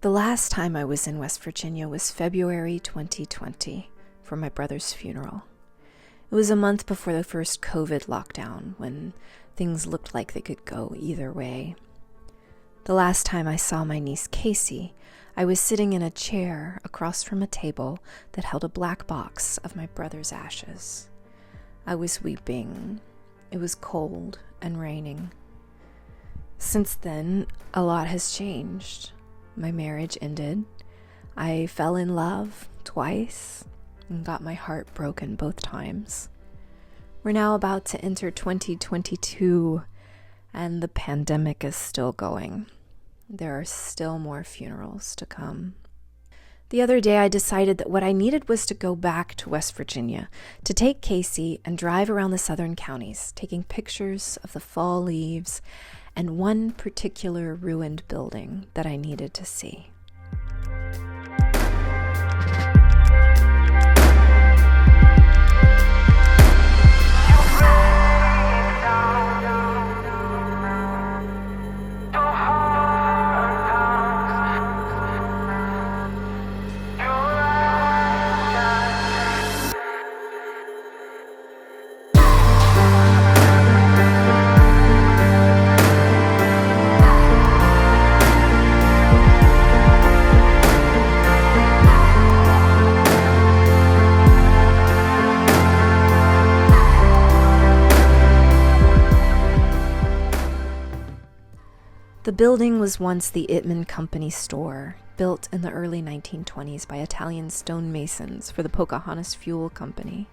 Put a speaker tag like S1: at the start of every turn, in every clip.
S1: The last time I was in West Virginia was February 2020 for my brother's funeral. It was a month before the first COVID lockdown, when things looked like they could go either way. The last time I saw my niece Casey, I was sitting in a chair across from a table that held a black box of my brother's ashes. I was weeping. It was cold and raining. Since then, a lot has changed. My marriage ended. I fell in love twice and got my heart broken both times. We're now about to enter 2022, and the pandemic is still going. There are still more funerals to come. The other day I decided that what I needed was to go back to West Virginia, to take Casey and drive around the southern counties, taking pictures of the fall leaves and one particular ruined building that I needed to see. The building was once the Itmann Company store, built in the early 1920s by Italian stonemasons for the Pocahontas Fuel Company.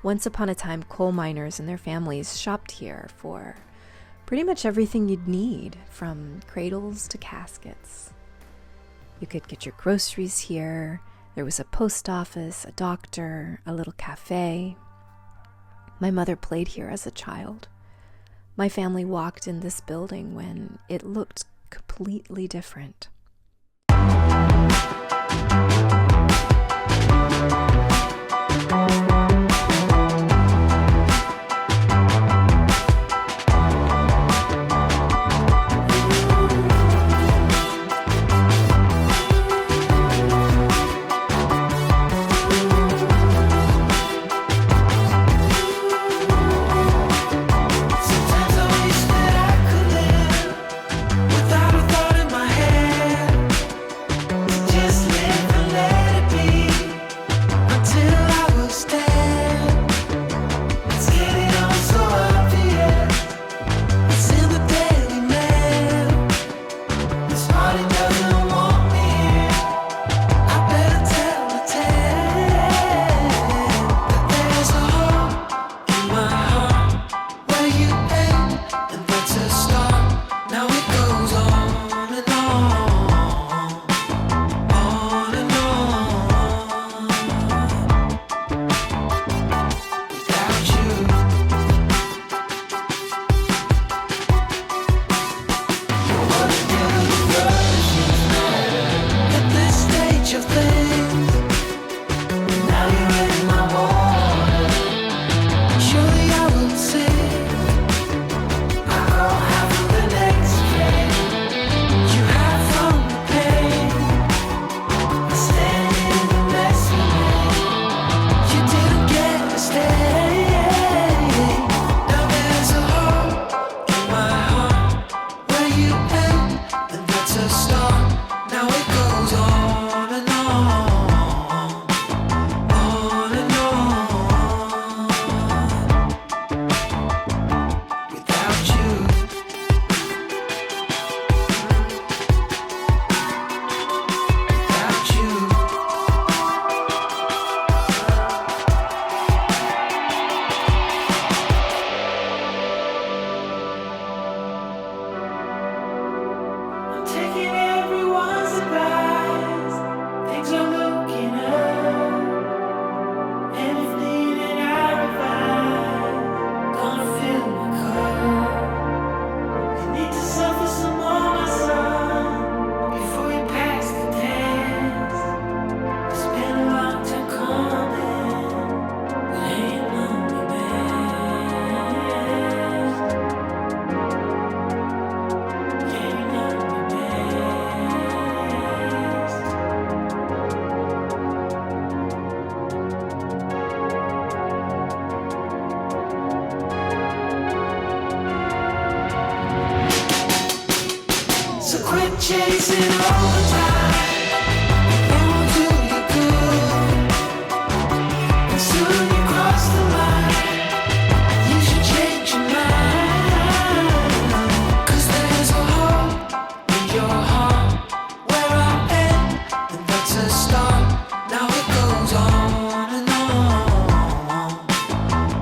S1: Once upon a time, coal miners and their families shopped here for pretty much everything you'd need, from cradles to caskets. You could get your groceries here. There was a post office, a doctor, a little cafe. My mother played here as a child. My family walked in this building when it looked completely different.
S2: Without a thought in my head, chasing all the time. They won't do you good, and soon you cross the line. You should change your mind, 'cause there's a hole in your heart where I am, and that's a start. Now it goes on and on,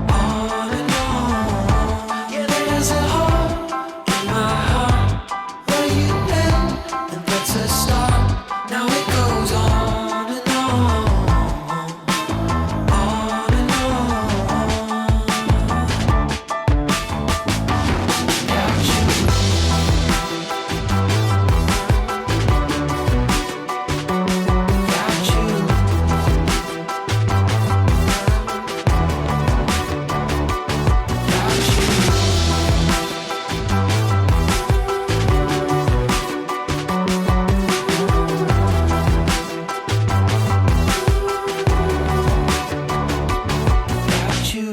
S2: on and on. Yeah, there's a hole in my heart where you end, and that's a start. Now it goes on and on, on and on. Got you. Got you. Got you. Got you.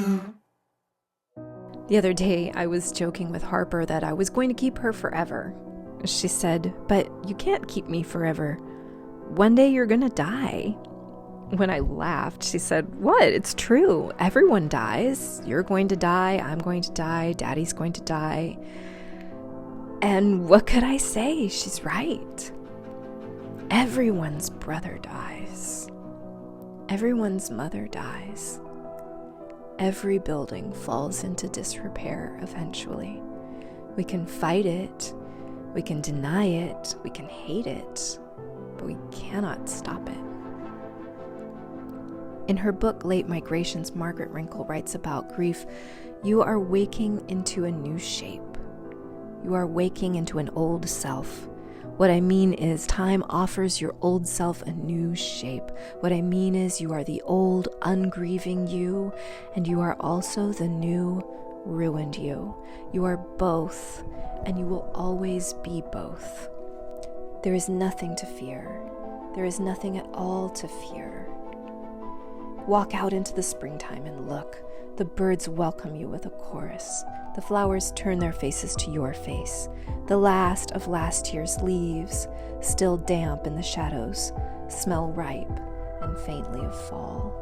S1: The other day, I was joking with Harper that I was going to keep her forever. She said, "But you can't keep me forever. One day you're gonna die." When I laughed, she said, "What? It's true. Everyone dies. You're going to die. I'm going to die. Daddy's going to die." And what could I say? She's right. Everyone's brother dies. Everyone's mother dies. Every building falls into disrepair eventually. We can fight it, we can deny it, we can hate it, but we cannot stop it. In her book, Late Migrations, Margaret Wrinkle writes about grief. You are waking into a new shape. You are waking into an old self. What I mean is, time offers your old self a new shape. What I mean is, you are the old, ungrieving you, and you are also the new, ruined you. You are both, and you will always be both. There is nothing to fear. There is nothing at all to fear. Walk out into the springtime and look. The birds welcome you with a chorus. The flowers turn their faces to your face. The last of last year's leaves, still damp in the shadows, smell ripe and faintly of fall.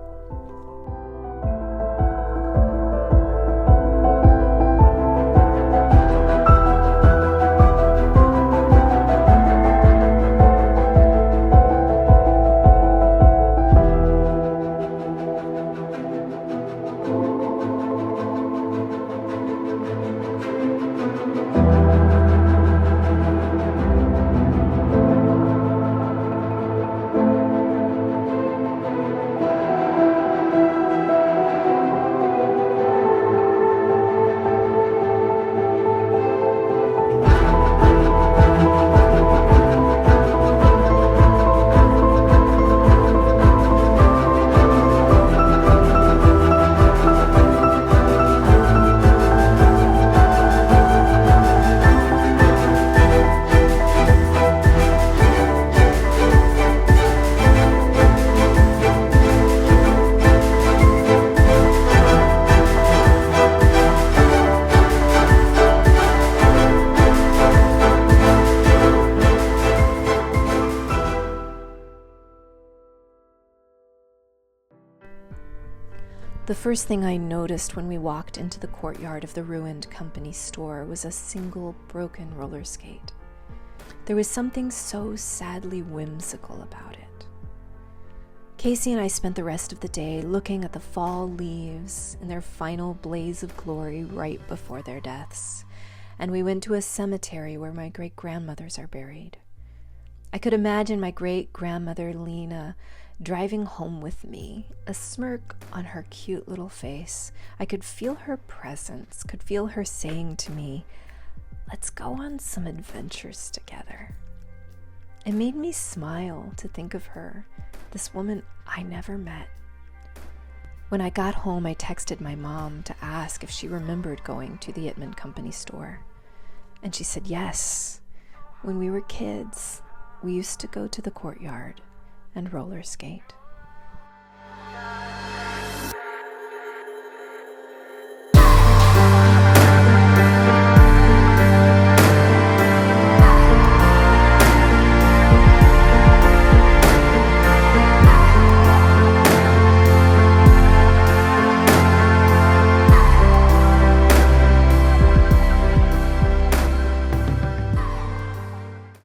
S1: The first thing I noticed when we walked into the courtyard of the ruined company store was a single broken roller skate. There was something so sadly whimsical about it. Casey and I spent the rest of the day looking at the fall leaves in their final blaze of glory right before their deaths, and we went to a cemetery where my great-grandmothers are buried. I could imagine my great-grandmother Lena driving home with me, a smirk on her cute little face. I could feel her presence, could feel her saying to me, "Let's go on some adventures together." It made me smile to think of her, this woman I never met. When I got home, I texted my mom to ask if she remembered going to the Itmann company store. And she said yes. When we were kids, we used to go to the courtyard and roller skate.